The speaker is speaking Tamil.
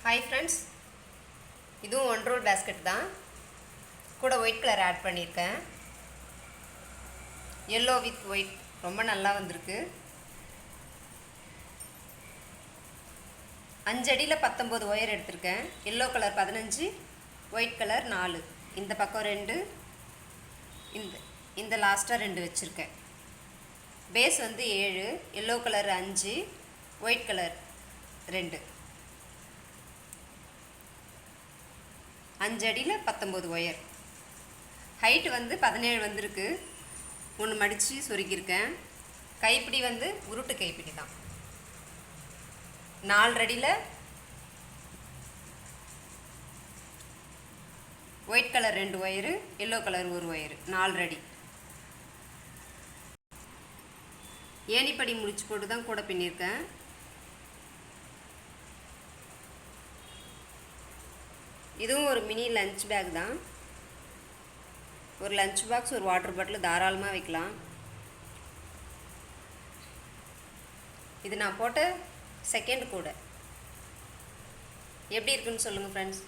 ஹாய் ஃப்ரெண்ட்ஸ், இதுவும் 1 ரோல் பேஸ்கெட் தான். கூட ஒயிட் கலர் ஆட் பண்ணியிருக்கேன். எல்லோ வித் ஒயிட் ரொம்ப நல்லா வந்திருக்கு. 5 அடியில் 19 ஒயர் எடுத்திருக்கேன். Yellow colour 15, white colour 4. இந்த பக்கம் 2, இந்த லாஸ்ட்டாக 2 வச்சுருக்கேன். பேஸ் வந்து 7, எல்லோ கலர் 5, ஒயிட் கலர் 2. 5 அடியில் 19 ஒயர். ஹைட்டு வந்து 17 வந்திருக்கு. 1 மடித்து சொருக்கியிருக்கேன். கைப்பிடி வந்து உருட்டு கைப்பிடி தான். 4 அடியில் white colour 2 wire, yellow colour 1 wire, 4 அடி. ஏணிப்படி முடிச்சு போட்டு தான் கூட பின்னியிருக்கேன். இதுவும் ஒரு மினி லஞ்ச் பேக் தான். ஒரு லஞ்ச் பாக்ஸ், ஒரு வாட்டர் பாட்டில் தாராளமாக வைக்கலாம். இது நான் போட்ட செகண்ட் கூட. எப்படி இருக்குன்னு சொல்லுங்கள் ஃப்ரெண்ட்ஸ்.